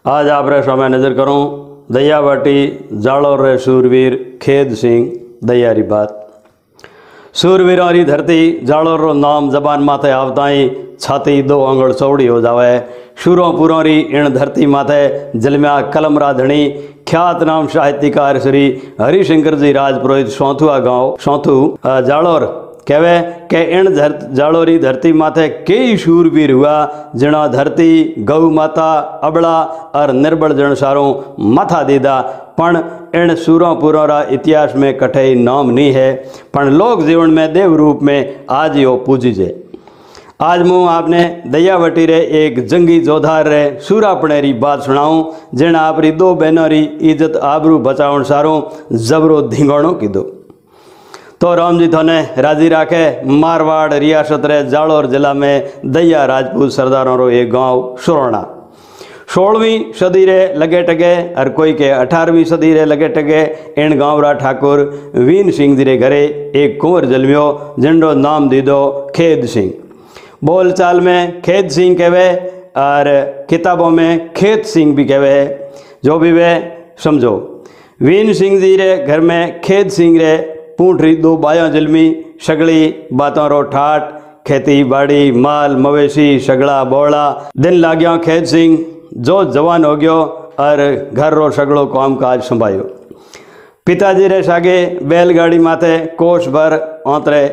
आज आप रे समय नजर करूं दयावाटी जालोर रे शूरवीर खेद सिंह दयारी बात। शूरवीरों री धरती जालोर रो नाम जबान माथे आवताई छाती 2 आंगल चौड़ी हो जावे। शूरों पुरों री इन धरती माथे जलम्या कलमरा धणी ख्यात नाम साहित्यकार श्री हरिशंकर जी राजपुरोहित सौंथुआ गांव सौंथु जालोर कहवे के इन जालोरी धरती माथे कई शूरवीर हुआ जना धरती गौ माता अबड़ा और निर्बल जन सारों माथा दीदा पण इन सूरों पुरों रा इतिहास में कठे नाम नहीं है पण लोक जीवन में देव रूप में आज यो पूजीजे। आज मैं आपने दयावटी रे एक जंगी जोधार रे सूरापणे री बात सुनाऊं जिन आपरी 2 बहनों री इज्जत आबरू बचावन सारों जबरो धींगाणो कीधो। तो राम जी थोने राजी राखे। मारवाड़ रियासत रे जालोर जिला में दया राजपूत सरदारों रो एक गांव सुरोना 16वीं सदी रे लगे टगे और कोई के 18वीं सदी रे लगे टगे इन गांवरा ठाकुर वीन सिंह जी रे घरे एक कुंवर जलमियो जिंडो नाम दीदो खेद सिंह। बोल चाल में खेद सिंह कहवे और किताबों में खेत सिंह भी कहवे। जो भी वे समझो। वीन सिंह जी रे घर में खेद सिंह रे पूंठरी 2 बाया जलमी सगली बातों रो ठाट खेती बाड़ी माल मवेशी सगड़ा बोला दिन लाग्या। खेद सिंह जो जवान हो गयो और घर रो सगड़ो काम काज संभायो। पिताजी रे सागे बैलगाड़ी माथे कोष भर औतरे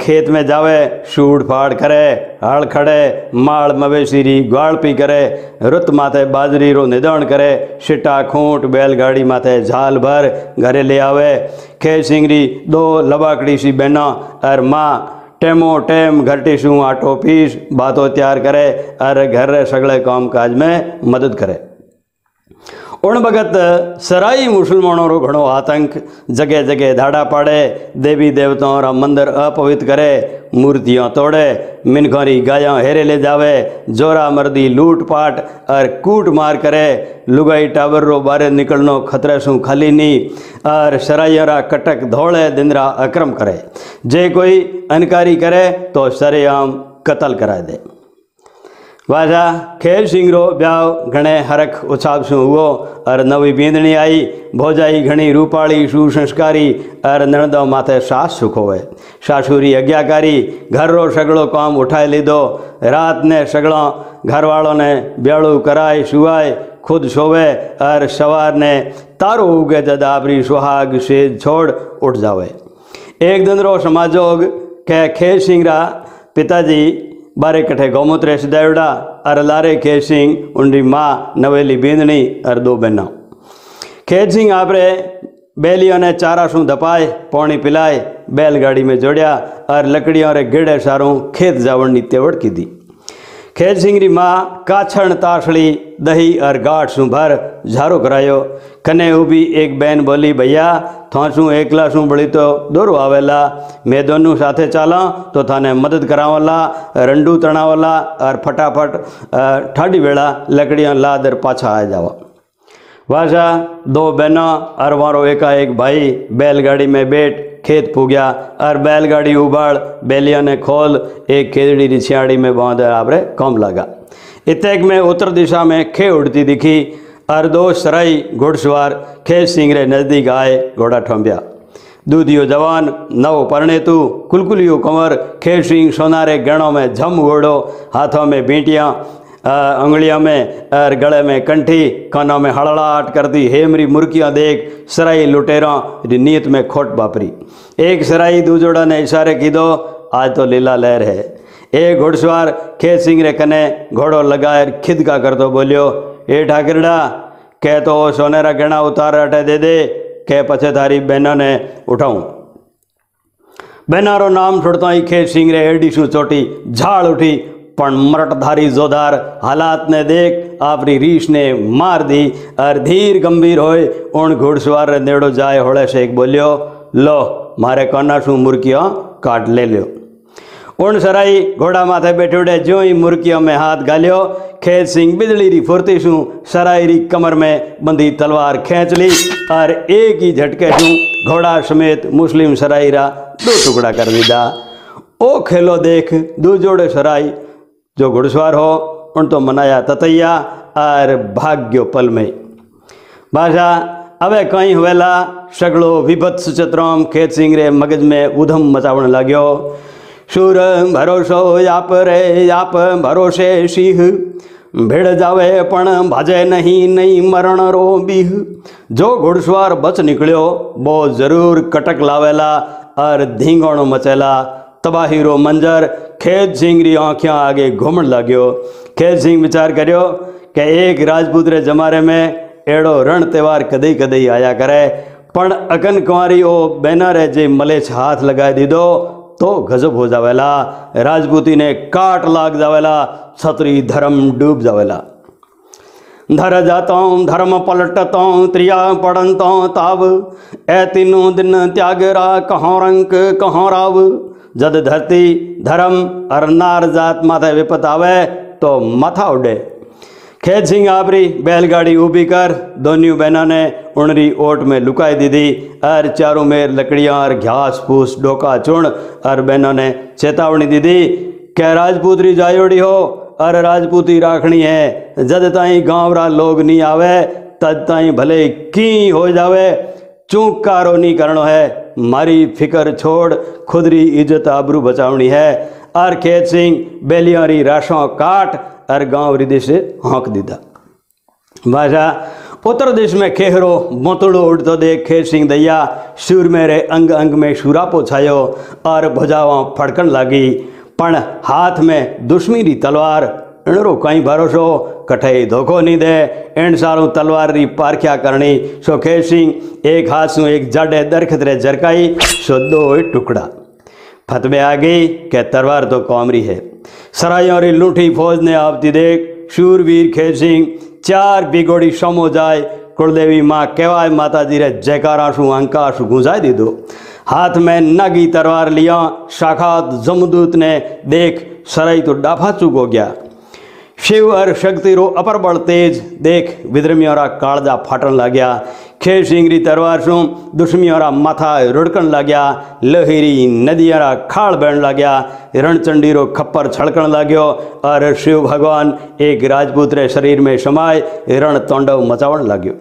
खेत में जावे सूड़ फाड़ करे हल खड़े माल मवेशी री ग्वालपी करे रुत माथे बाजरी रो निदान करे सिटा खूंट बैलगाड़ी माथे झाल भर घरे ले आवे। खेद सिंह री 2 लबाकड़ी सी बहना और माँ टेमो टेम घरटी शू आटो पीस बातों तैयार करे और घर रे सगले काम काज में मदद करे। उन भगत सराई मुसलमानों रो घणो आतंक जगह जगह धाड़ा पाड़े देवी देवताओं रा मंदिर अपवित्र करे मूर्तियां तोड़े मिनखों री गायां हेरे ले जावे जोरा मर्दी लूट पाट और कूट मार करे लुगाई टावर रो बारे निकलनो खतरे सु खाली नहीं और सराइया रा कटक धोले दिनरा अक्रम करे जे कोई अनकारी करे तो सरेआम कत्ल करा दे। वाजा खेद सिंह रो ब्याह घणे हरख उत्साह से हुओ और नवी बींदणी आई भोजाई घणी रूपाड़ी सुसंस्कारी और नणदो माथे सास सुख होवे। सासुरी आज्ञाकारी घर रो सगड़ो काम उठाए लीधो। रात ने सगड़ो घर वालों ने ब्याड़ू कराए सुवाए खुद सोवे और सवार ने तारो उगे जद आपरी सुहाग से छोड़ उठ जावे। एक दिन रो समाजोग के खेद सिंह रा पिताजी बारे कठे गौमूत्र सिदावड़ा और लारे खेद सिंह उनकी माँ नवेली बींदनी और 2 बहना। खेद सिंह आपरे बैलियों ने चारा सू धपाए पानी पिलाए बैलगाड़ी में जोड़िया और लकड़ियों रे गेड़े सारों खेत जावन नी तेवड़ की दी। खेद सिंह री माँ काछण तासड़ी दही और गाठ सू भर झारो करायो। कने उभी एक बहन बोली भैया थांसू एकला सू बड़ी तो दोरो आवेला मैं दोनों साथे चाला तो थाने मदद करावला रंडू तणावला और फटाफट ठाडी वेला लकड़ियाँ लादर पाछा आ जावा। वाजा 2 बहना और वारो एकाएक भाई बैलगाड़ी में बैठ खेत पूग्या और बैलगाड़ी उबाड़ बैलिया ने खोल एक खेदड़ी री छियाड़ी में बांध आपरे कम लगा। इतेक में उत्तर दिशा में खे उड़ती दिखी और 2 सराई घुड़सवार खेद सिंह रे नजदीक आए घोड़ा ठोंबिया। दूधियो जवान नव परनेतु कुलकुलियो कंवर खेद सिंह सोनारे गणों में झम घोड़ो हाथों में बींटियाँ उंगलियों में और गले में कंठी कानों में हड़लाहट करती हेमरी मुर्कियाँ देख सराई लुटेरों री नीयत में खोट बापरी। एक सराई दूजोड़ा ने इशारे की दो आज तो लीला लहर है। एक घुड़सवार खेद सिंह रे कने घोड़ो लगाए खिदका कर तो बोलियो ए ठाकरड़ा कह तो सोनेरा गहना उतार अटे दे दे कह पछे थारी बहनों ने उठाऊं। बहनारो नाम छुड़ता ही खेद सिंह रे एडी सू चोटी झाड़ उठी पण मरटधारी जोधार हालात ने देख आपरी रीछ ने मार दी और धीर गंभीर होए उन घुड़सवार रे नेड़ो जाए होड़े से एक बोलियो लो मारे काना सू मुर्कियां काट ले लियो। उन सराई घोड़ा माथे बैठे उड़े जो ही मुर्कियों में हाथ गालियो खेद सिंह बिजली री फुर्ती सू सराई री कमर में बंधी तलवार खींच ली और एक ही झटके सू घोड़ा समेत मुस्लिम सराई रा 2 टुकड़ा कर दीदा। ओ खेलो देख 2 जोड़े सराई जो घुड़सवार हो उन तो मनाया ततैया और भाग्यो पल में। बाजा अवे कहीं हुएला सगड़ो विभत्स चित्रम खेत सिंह रे मगज में उधम मचावण लाग्यो। शूर भरोसो याप रे याप भरोसे सिंह भिड़ जावे पण भाजे नहीं नहीं मरण रो बीह। जो घुड़सवार बच निकलियो वो जरूर कटक लावेला और धींगोणो मचेला। तबाही रो मंजर खेत सिंह री आँखियाँ आगे घूमण लाग्यो। खेत सिंह विचार करियो कि एक राजपूत रे जमारे में एड़ो रण त्यौहार कदई कदई आया करे, पण अकन कुंवारी ओ बेना रे जे मलेच हाथ लगाए दीदो तो गजब हो जावेला। राजपूती ने काट लाग जावेला, छतरी धर्म डूब जावेला। धर जातों धर्म पलटतों त्रिया पड़नतों ताव ए तीनों दिन त्यागरा कहों रंक कहों राव। जद धरती धर्म और नार जात माथे विपत आवे तो माथा उड़े। खेत सिंह आपरी बैलगाड़ी ऊभी कर दोनों बहनों ने उनरी ओट में लुकाई दी थी और चारों में लकड़ियां और घास फूस डोका चुन और बहनों ने चेतावनी दी थी क्या राजपूतरी जायोड़ी हो और राजपूती राखनी है। जद ताई गाँव रा लोग नहीं आवे तद ताई भले की हो जावे, चूक कारो नहीं करनो है। मारी फिकर छोड़ खुदरी इज्जत आबरू बचावनी है। और खेत सिंह बेलियारी राशों काट और गांव रिदे से हाँक दीदा। बाजा उत्तर देश में खेहरो मोतड़ो उड़तो देख खेत सिंह दैया शूर मेरे अंग अंग में शूरापो छायो और भुजावां फड़कन लागी। पण हाथ में दुश्मनी री तलवार इनरो कहीं भरोसो कठे धोखो नहीं दे। इन सारू तलवार री पारख्या करनी। सो खेत सिंह एक हाथ से एक जाडे दरखत रे जरकाई सो दो टुकड़ा फतवे आ गई के तलवार तो कौमरी है। सरायों री लूठी फौज ने आवती देख शूरवीर खेत सिंह चार बिगोड़ी समो जाए कुलदेवी माँ केवाय माता जी रे जयकाराशु अंकाशु गुंजाई दी दो। हाथ में नागी तलवार लिया साक्षात जमदूत ने देख सराय तो डाफा चुक हो गया। शिव और शक्ति रो अपर बल तेज देख विद्रमियों रा कालजा फाटन लग गया। खेत सिंह री तलवार सु दुश्मनियों रा माथा रुड़कन लग गया। लहेरी नदियां रा खाल बहन लग गया। रणचंडी रो खप्पर छड़कन लाग्यो और शिव भगवान एक राजपूत रे शरीर में समाय रण तांडव मचावण लाग्यो।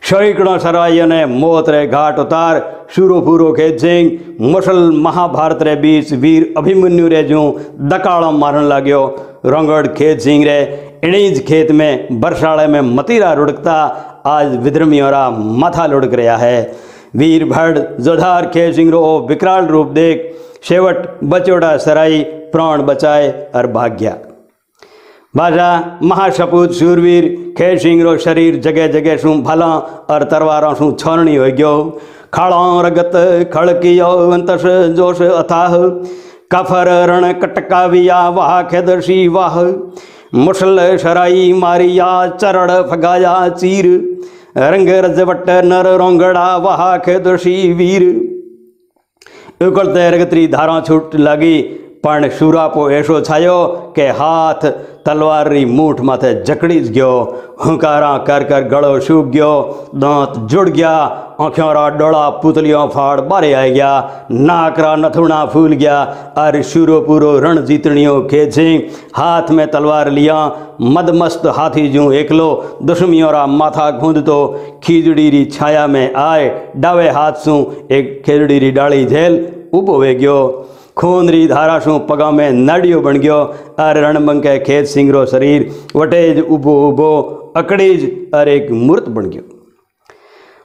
सैकड़ों सराइयों ने मौत रे घाट उतार शूरो पूरो खेत सिंह मुसल महाभारत रे बीच वीर अभिमन्यु रे जू दकाड़ा मारन लाग्यो। रंगड़ खेत सिंह रे इणीज खेत में बरसाड़े में मतीरा रुड़कता आज विद्रमियों रा माथा लुढ़क रहा है। वीर भड़ जोधार खेत सिंह रो विकराल रूप देख शेवट बचोड़ा सराई प्राण बचाए और भाग गया। बाजा महासपूत शूरवीर खेत सिंह रो शरीर जगह जगह सु भला और तरवारों सु छोरणी हो गयो। खाड़ों रगत खड़कियो अंतस जोश अथाह कफर रण कटकाविया वाह खेदर्शी वाह। मुसल शराई मारिया चरण फगाया चीर रंग रजवट नर रोंगड़ा वाह खेदर्शी वीर। उकलते रगतरी धारा छूट लगी पण शूरापो ऐसो छायो के हाथ तलवार री मूठ माथे जकड़ीज गयो। हुंकारा कर कर गड़ो सूख गयो। दांत जुड़ गया। आँखों रा डोला पुतलियों फाड़ बारे आ गया। नाक रा नथुना फूल गया और शूरो पूरो रण जीतनियों खेत सिंह हाथ में तलवार लिया मदमस्त हाथी जू एकलो दुश्मनियों रा माथा गूंद तो खीजड़ी री छाया में आए डावे हाथ सू एक खेजड़ी री डाली झेल उबो वे गयो। खून री धारा सु पगा में नाड़ियो बन गयो और रणबंके खेत सिंह रो शरीर वटेज उबो उबो अकड़ीज और एक मूर्त बन गयो।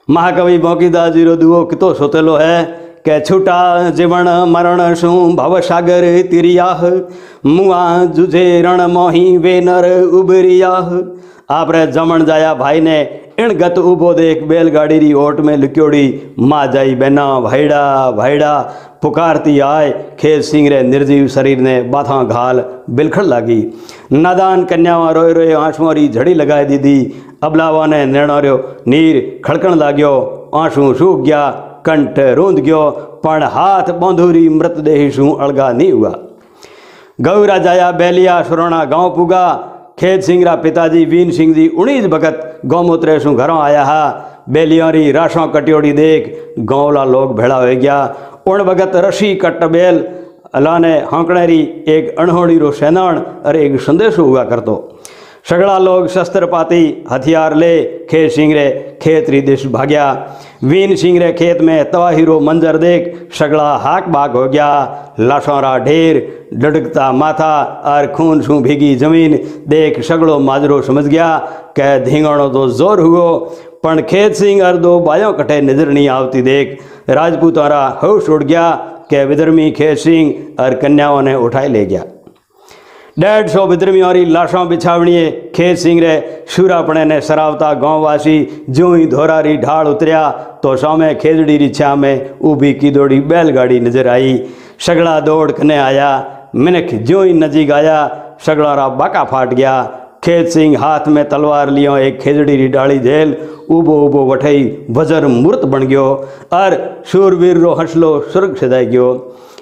महाकवि बौकीदास जी रो दुओ कितो सोतेलो है के छूटा जीवन मरण सु भव सागर तिरियाह मुआ जुझे रण मोही वे नर उबरियाह। आपरे जमण जाया भाई ने इणगत उबो देख बैलगाड़ी री ओट में लुक्योड़ी माँ जाई बहना भाईड़ा भाईड़ा पुकारती आए। खेत सिंह रे निर्जीव शरीर ने बाथा घाल बिलखड़ लागी। नादान कन्यावा रोए रोए आंसुओं री झड़ी लगाए दीदी। अबलावा ने निर्णो नीर खड़कण लाग्यो। आंसू सूख गया कंठ रूंद गयो पण हाथ बंधुरी मृतदेह सु अलगा नहीं हुआ। गौरा जाया बैलिया सुरोना गांव पुगा। खेत सिंह रा पिताजी वीन सिंह जी 19 भगत गौमूत्र सु घरों आया हा। बेलियों री राशों कटियोड़ी देख गाँवला लोग भेड़ा हो गया। उन भगत रशी कट बेल अल्लाह ने हाँकणेरी एक अणहोड़ी रो सेनाण और एक संदेशो हुआ करतो। सगड़ा लोग शस्त्र पाती हथियार ले खेत सिंह रे खेत री दिश भाग्या। वीन सिंह रे खेत में तबाही रो मंजर देख सगड़ा हाक बाग हो गया। लाशोरा ढेर, डडकता माथा और खून छू भीगी जमीन देख सगड़ो माजरो समझ गया कै धींगणो तो जोर हुओ। पण खेत सिंह और दो बायों कटे नजर नहीं आवती देख राजपूतोरा होश उड़ गया कै विधर्मी खेत सिंह और कन्याओं ने उठाए ले गया। 150 विद्रमियों री लाशों बिछावणीए खेत सिंह रे शूरापणे ने सरावता गांववासी ज्यों ही धोरा री ढाल उतरिया तो सामे खेजड़ी री छा में ऊभी की दौड़ी बैलगाड़ी नजर आई। सगड़ा दौड़ कने आया। मिनख ज्यों ही नजीक आया सगड़ा रा बाका फाट गया। खेत सिंह हाथ में तलवार लियो एक खेजड़ी री डाली झेल उबो उबो वठई वजर मूर्त बन गयो और शूरवीर रो हंसलो स्वर्ग सदाई गयो।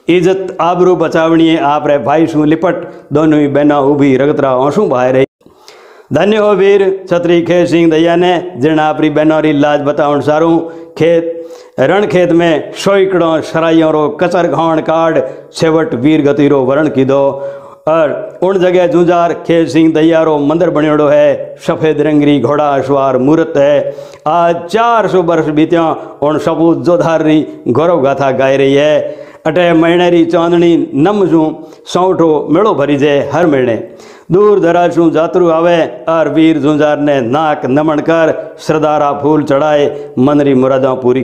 इज्जत आबरू बचावणीए आप रे भाई शू लिपट दोनों ही बहना उभी रगतरा आंसू बहाए रही। धन्य हो वीर छत्री खेत सिंह दैया ने जिन आपरी बहनों री लाज बताउण सारू खेत रण खेत में सोईकड़ों सराइयों रो कचर घाण काढ़ छेवट वीर गति रो वरण कीधो और उन जगह जूंजार खेत सिंह दैया रो मंदिर बनेड़ो है। सफेद रंगरी घोड़ा अश्वार मूर्त है। आज 400 वर्ष बीत्या उन सबूत जोधार री गौरव गाथा गाई रही है। अटे महीने री चांदनी नम जू सौठो मेड़ो भरी जे हर महीने दूर दराज शू जातरू आवे और वीर जुंजार ने नाक नमन कर श्रद्धारा फूल चढ़ाए मन री मुरादा पूरी कर।